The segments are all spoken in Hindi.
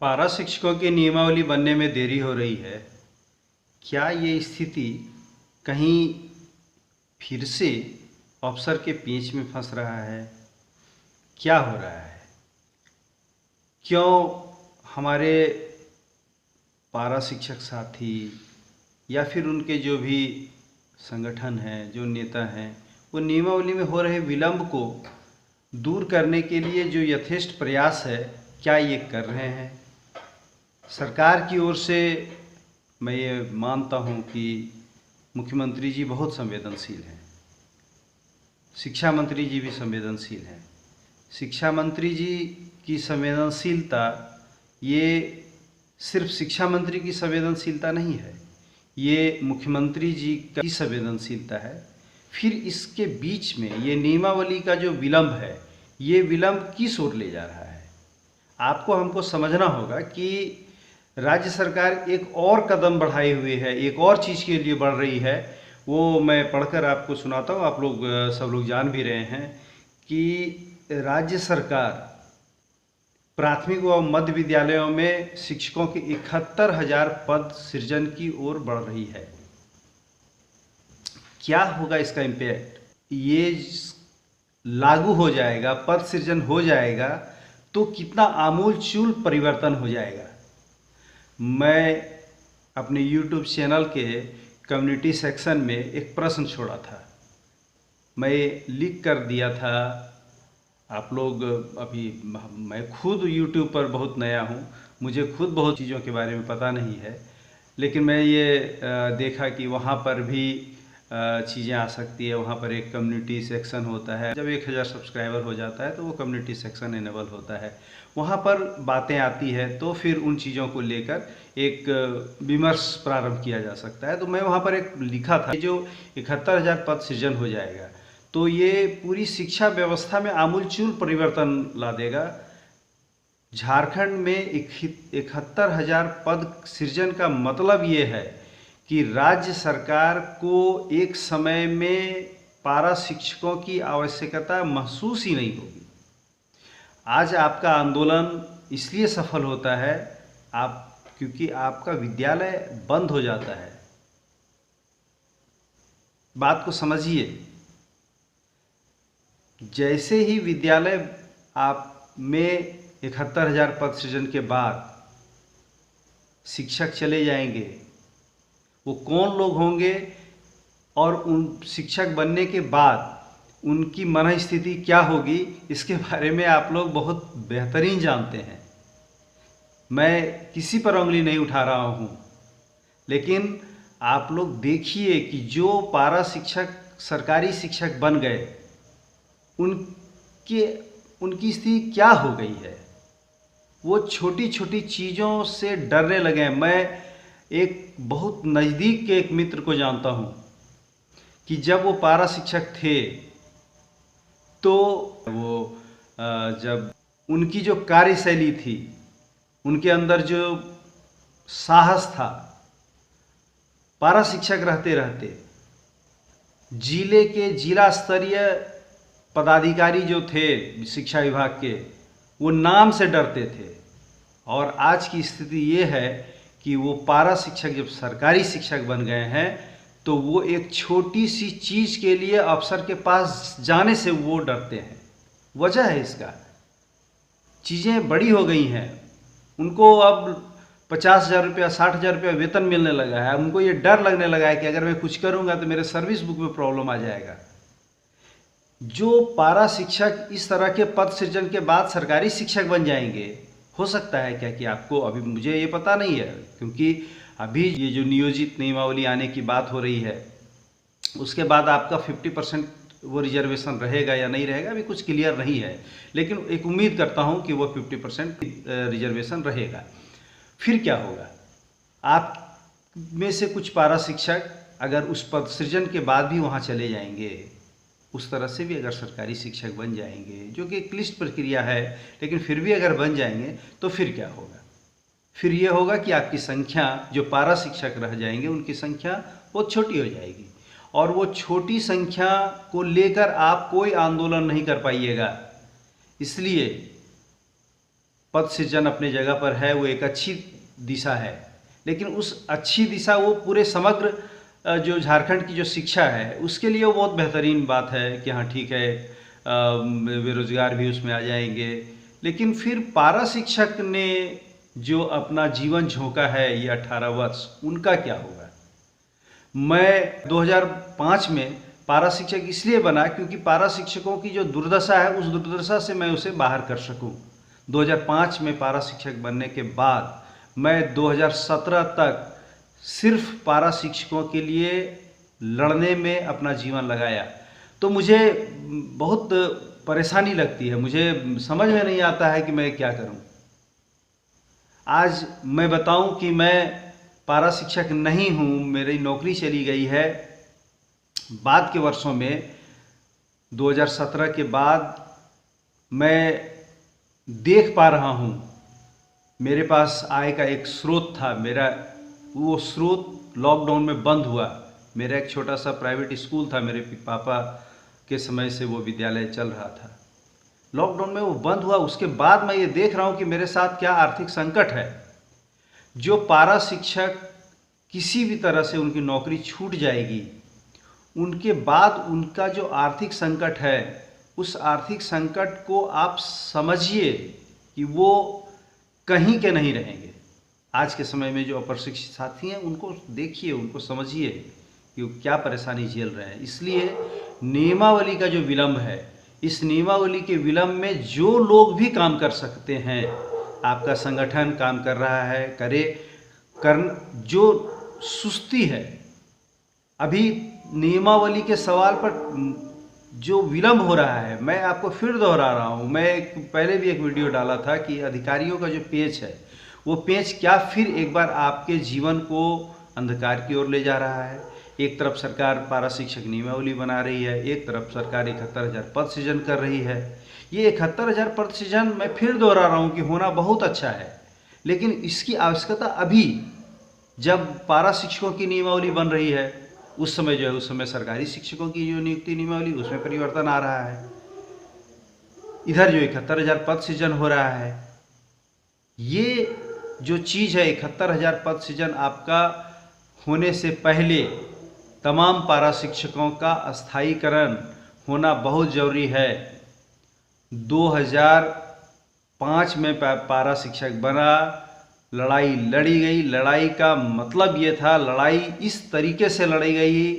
पारा शिक्षकों की नियमावली बनने में देरी हो रही है। क्या ये स्थिति कहीं फिर से अफसर के पेंच में फंस रहा है? क्या हो रहा है? क्यों हमारे पारा शिक्षक साथी या फिर उनके जो भी संगठन हैं, जो नेता हैं, वो नियमावली में हो रहे विलंब को दूर करने के लिए जो यथेष्ट प्रयास है, क्या ये कर रहे हैं? सरकार की ओर से मैं ये मानता हूँ कि मुख्यमंत्री जी बहुत संवेदनशील हैं, शिक्षा मंत्री जी भी संवेदनशील हैं। शिक्षा मंत्री जी की संवेदनशीलता ये सिर्फ शिक्षा मंत्री की संवेदनशीलता नहीं है, ये मुख्यमंत्री जी की संवेदनशीलता है। फिर इसके बीच में ये नियमावली का जो विलंब है, ये विलंब किस ओर ले जा रहा है? आपको हमको समझना होगा कि राज्य सरकार एक और कदम बढ़ाए हुए है, एक और चीज़ के लिए बढ़ रही है। वो मैं पढ़कर आपको सुनाता हूँ, आप लोग सब लोग जान भी रहे हैं कि राज्य सरकार प्राथमिक व मध्य विद्यालयों में शिक्षकों के 71,000 पद सृजन की ओर बढ़ रही है। क्या होगा इसका इम्पैक्ट? ये लागू हो जाएगा, पद सृजन हो जाएगा तो कितना आमूलचूल परिवर्तन हो जाएगा। मैं अपने YouTube चैनल के कम्युनिटी सेक्शन में एक प्रश्न छोड़ा था, मैं लिख कर दिया था। आप लोग अभी, मैं खुद YouTube पर बहुत नया हूँ, मुझे खुद बहुत चीज़ों के बारे में पता नहीं है, लेकिन मैं ये देखा कि वहाँ पर भी चीज़ें आ सकती है। वहाँ पर एक कम्युनिटी सेक्शन होता है, जब 1000 सब्सक्राइबर हो जाता है तो वो कम्युनिटी सेक्शन इनेबल होता है, वहाँ पर बातें आती है तो फिर उन चीज़ों को लेकर एक विमर्श प्रारंभ किया जा सकता है। तो मैं वहाँ पर एक लिखा था, जो 71,000 पद सृजन हो जाएगा तो ये पूरी शिक्षा व्यवस्था में आमूलचूल परिवर्तन ला देगा। झारखंड में 71,000 पद सृजन का मतलब ये है कि राज्य सरकार को एक समय में पारा शिक्षकों की आवश्यकता महसूस ही नहीं होगी। आज आपका आंदोलन इसलिए सफल होता है क्योंकि आपका विद्यालय बंद हो जाता है। बात को समझिए, जैसे ही विद्यालय आप में 71,000 पद सृजन के बाद शिक्षक चले जाएंगे, वो कौन लोग होंगे और उन शिक्षक बनने के बाद उनकी मन स्थिति क्या होगी, इसके बारे में आप लोग बहुत बेहतरीन जानते हैं। मैं किसी पर उंगली नहीं उठा रहा हूँ, लेकिन आप लोग देखिए कि जो पारा शिक्षक सरकारी शिक्षक बन गए, उनकी स्थिति क्या हो गई है। वो छोटी छोटी चीज़ों से डरने लगे। मैं एक बहुत नज़दीक के एक मित्र को जानता हूँ कि जब वो पारा शिक्षक थे तो वो जब उनकी जो कार्यशैली थी, उनके अंदर जो साहस था, पारा शिक्षक रहते रहते जिले के जिला स्तरीय पदाधिकारी जो थे शिक्षा विभाग के, वो नाम से डरते थे। और आज की स्थिति ये है कि वो पारा शिक्षक जब सरकारी शिक्षक बन गए हैं तो वो एक छोटी सी चीज़ के लिए अफसर के पास जाने से वो डरते हैं। वजह है इसका, चीज़ें बड़ी हो गई हैं, उनको अब 50,000 रुपया 60,000 रुपया वेतन मिलने लगा है। उनको ये डर लगने लगा है कि अगर मैं कुछ करूँगा तो मेरे सर्विस बुक में प्रॉब्लम आ जाएगा। जो पारा शिक्षक इस तरह के पद सृजन के बाद सरकारी शिक्षक बन जाएंगे, हो सकता है क्या कि आपको, अभी मुझे ये पता नहीं है क्योंकि अभी ये जो नियोजित नियमावली आने की बात हो रही है, उसके बाद आपका 50% वो रिजर्वेशन रहेगा या नहीं रहेगा, अभी कुछ क्लियर नहीं है, लेकिन एक उम्मीद करता हूँ कि वो 50% रिजर्वेशन रहेगा। फिर क्या होगा? आप में से कुछ पारा शिक्षक अगर उस पद सृजन के बाद भी वहाँ चले जाएंगे, उस तरह से भी अगर सरकारी शिक्षक बन जाएंगे, जो कि एक क्लिष्ट प्रक्रिया है, लेकिन फिर भी अगर बन जाएंगे तो फिर क्या होगा? फिर ये होगा कि आपकी संख्या, जो पारा शिक्षक रह जाएंगे उनकी संख्या बहुत छोटी हो जाएगी, और वो छोटी संख्या को लेकर आप कोई आंदोलन नहीं कर पाइएगा। इसलिए पद सृजन अपने जगह पर है, वो एक अच्छी दिशा है, लेकिन उस अच्छी दिशा वो पूरे समग्र जो झारखंड की जो शिक्षा है उसके लिए वो बहुत बेहतरीन बात है कि हाँ ठीक है, बेरोजगार भी उसमें आ जाएंगे। लेकिन फिर पारा शिक्षक ने जो अपना जीवन झोंका है ये 18 वर्ष, उनका क्या होगा। मैं 2005 में पारा शिक्षक इसलिए बना क्योंकि पारा शिक्षकों की जो दुर्दशा है उस दुर्दशा से मैं उसे बाहर कर सकूं। 2005 में पारा शिक्षक बनने के बाद मैं 2017 तक सिर्फ पारा शिक्षकों के लिए लड़ने में अपना जीवन लगाया। तो मुझे बहुत परेशानी लगती है, मुझे समझ में नहीं आता है कि मैं क्या करूं। आज मैं बताऊं कि मैं पारा शिक्षक नहीं हूं, मेरी नौकरी चली गई है। बाद के वर्षों में 2017 के बाद मैं देख पा रहा हूं, मेरे पास आय का एक स्रोत था, मेरा वो स्रोत लॉकडाउन में बंद हुआ। मेरा एक छोटा सा प्राइवेट स्कूल था, मेरे पापा के समय से वो विद्यालय चल रहा था, लॉकडाउन में वो बंद हुआ। उसके बाद मैं ये देख रहा हूँ कि मेरे साथ क्या आर्थिक संकट है। जो पारा शिक्षक किसी भी तरह से उनकी नौकरी छूट जाएगी, उनके बाद उनका जो आर्थिक संकट है, उस आर्थिक संकट को आप समझिए कि वो कहीं के नहीं रहेंगे। आज के समय में जो अप्रशिक्षित साथी हैं उनको देखिए, उनको समझिए कि वो क्या परेशानी झेल रहे हैं। इसलिए नियमावली का जो विलंब है, इस नियमावली के विलंब में जो लोग भी काम कर सकते हैं, आपका संगठन काम कर रहा है, जो सुस्ती है, अभी नियमावली के सवाल पर जो विलंब हो रहा है, मैं आपको फिर दोहरा रहा हूँ, मैं पहले भी एक वीडियो डाला था कि अधिकारियों का जो पेच है, वो पेच क्या फिर एक बार आपके जीवन को अंधकार की ओर ले जा रहा है। एक तरफ सरकार पारा शिक्षक नियमावली बना रही है, एक तरफ सरकार 71,000 पद सृजन कर रही है। ये 71,000 पद सृजन मैं फिर दोहरा रहा हूँ कि होना बहुत अच्छा है, लेकिन इसकी आवश्यकता अभी जब पारा शिक्षकों की नियमावली बन रही है, उस समय जो है, उस समय सरकारी शिक्षकों की जो नियुक्ति नियमावली उसमें परिवर्तन आ रहा है। इधर जो 71,000 पद सृजन हो रहा है, ये जो चीज़ है 71,000 पद सृजन आपका होने से पहले तमाम पारा शिक्षकों का अस्थायीकरण होना बहुत ज़रूरी है। 2005 में पारा शिक्षक बना, लड़ाई लड़ी गई। लड़ाई का मतलब ये था, लड़ाई इस तरीके से लड़ी गई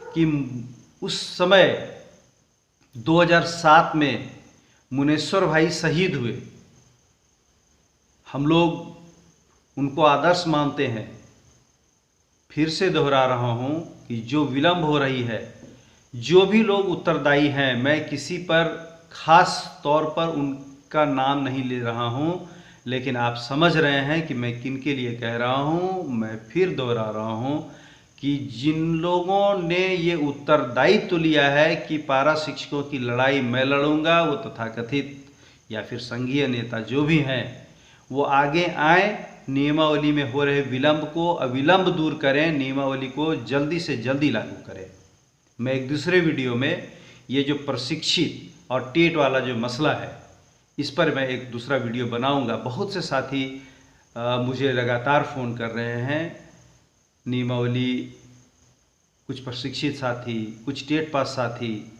कि उस समय 2007 में मुनेश्वर भाई शहीद हुए। हम लोग उनको आदर्श मानते हैं। फिर से दोहरा रहा हूँ कि जो विलंब हो रही है, जो भी लोग उत्तरदायी हैं, मैं किसी पर खास तौर पर उनका नाम नहीं ले रहा हूँ, लेकिन आप समझ रहे हैं कि मैं किन के लिए कह रहा हूँ। मैं फिर दोहरा रहा हूँ कि जिन लोगों ने ये उत्तरदायित्व लिया है कि पारा शिक्षकों की लड़ाई मैं लड़ूंगा, वो तथाकथित या फिर संघीय नेता जो भी हैं, वो आगे आए, नियमावली में हो रहे विलंब को अविलंब दूर करें, नियमावली को जल्दी से जल्दी लागू करें। मैं एक दूसरे वीडियो में ये जो प्रशिक्षित और टेट वाला जो मसला है, इस पर मैं एक दूसरा वीडियो बनाऊंगा। बहुत से साथी मुझे लगातार फ़ोन कर रहे हैं, नियमावली, कुछ प्रशिक्षित साथी, कुछ टेट पास साथी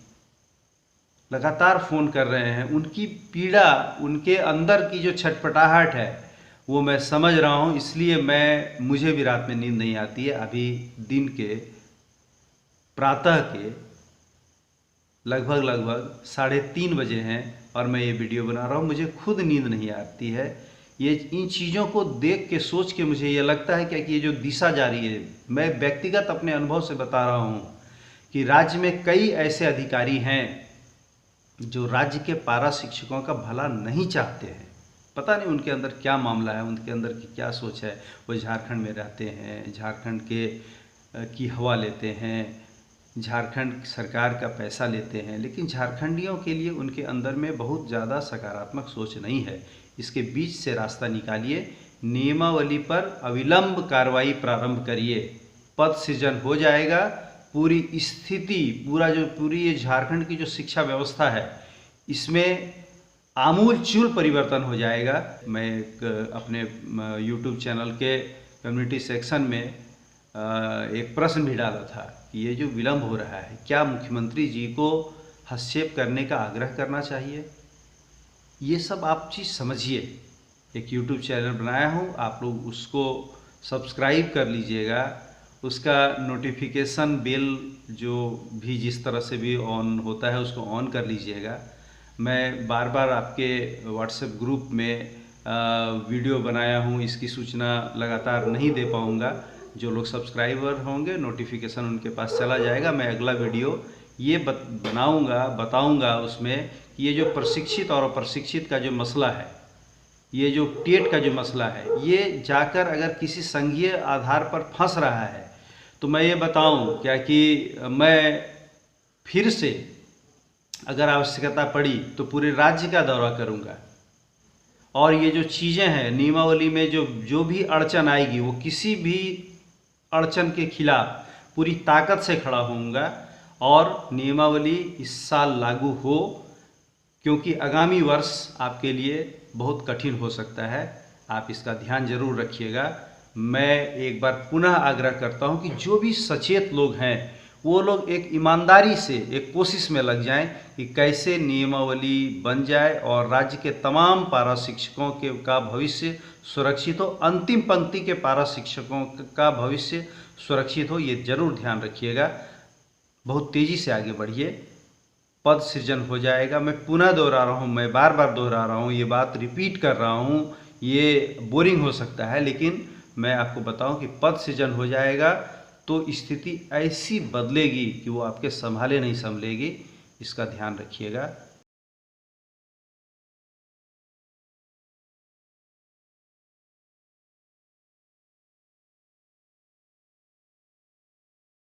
लगातार फ़ोन कर रहे हैं। उनकी पीड़ा, उनके अंदर की जो छटपटाहट है, वो मैं समझ रहा हूँ। इसलिए मुझे भी रात में नींद नहीं आती है। अभी दिन के प्रातः के लगभग 3:30 बजे हैं और मैं ये वीडियो बना रहा हूँ। मुझे खुद नींद नहीं आती है। ये इन चीज़ों को देख के, सोच के मुझे ये लगता है कि ये जो दिशा जा रही है, मैं व्यक्तिगत अपने अनुभव से बता रहा हूँ कि राज्य में कई ऐसे अधिकारी हैं जो राज्य के पारा शिक्षकों का भला नहीं चाहते हैं। पता नहीं उनके अंदर क्या मामला है, उनके अंदर की क्या सोच है। वो झारखंड में रहते हैं, झारखंड की हवा लेते हैं, झारखंड सरकार का पैसा लेते हैं, लेकिन झारखंडियों के लिए उनके अंदर में बहुत ज़्यादा सकारात्मक सोच नहीं है। इसके बीच से रास्ता निकालिए, नियमावली पर अविलंब कार्रवाई प्रारंभ करिए, पद सृजन हो जाएगा। पूरी स्थिति, पूरी ये झारखंड की जो शिक्षा व्यवस्था है, इसमें आमूलचूल परिवर्तन हो जाएगा। मैं एक अपने YouTube चैनल के कम्युनिटी सेक्शन में एक प्रश्न भी डाला था कि ये जो विलम्ब हो रहा है, क्या मुख्यमंत्री जी को हस्तक्षेप करने का आग्रह करना चाहिए। ये सब आप चीज़ समझिए। एक YouTube चैनल बनाया हूँ, आप लोग उसको सब्सक्राइब कर लीजिएगा, उसका नोटिफिकेशन बेल जो भी जिस तरह से भी ऑन होता है उसको ऑन कर लीजिएगा। मैं बार बार आपके व्हाट्सएप ग्रुप में वीडियो बनाया हूँ, इसकी सूचना लगातार नहीं दे पाऊँगा। जो लोग सब्सक्राइबर होंगे नोटिफिकेशन उनके पास चला जाएगा। मैं अगला वीडियो ये बताऊँगा उसमें कि ये जो प्रशिक्षित और अप्रशिक्षित का जो मसला है, ये जो टेट का जो मसला है, ये जाकर अगर किसी संघीय आधार पर फंस रहा है तो मैं ये बताऊं क्या कि मैं फिर से अगर आवश्यकता पड़ी तो पूरे राज्य का दौरा करूंगा और ये जो चीज़ें हैं नियमावली में जो भी अड़चन आएगी वो किसी भी अड़चन के खिलाफ पूरी ताकत से खड़ा होऊंगा और नियमावली इस साल लागू हो, क्योंकि आगामी वर्ष आपके लिए बहुत कठिन हो सकता है। आप इसका ध्यान जरूर रखिएगा। मैं एक बार पुनः आग्रह करता हूं कि जो भी सचेत लोग हैं वो लोग एक ईमानदारी से एक कोशिश में लग जाएं कि कैसे नियमावली बन जाए और राज्य के तमाम पारा शिक्षकों का भविष्य सुरक्षित हो, अंतिम पंक्ति के पारा शिक्षकों का भविष्य सुरक्षित हो। ये जरूर ध्यान रखिएगा। बहुत तेज़ी से आगे बढ़िए, पद सृजन हो जाएगा। मैं पुनः दोहरा रहा हूँ, मैं बार बार दोहरा रहा हूँ, ये बात रिपीट कर रहा हूँ, ये बोरिंग हो सकता है लेकिन मैं आपको बताऊं कि पद सृजन हो जाएगा तो स्थिति ऐसी बदलेगी कि वो आपके संभाले नहीं संभलेगी। इसका ध्यान रखिएगा।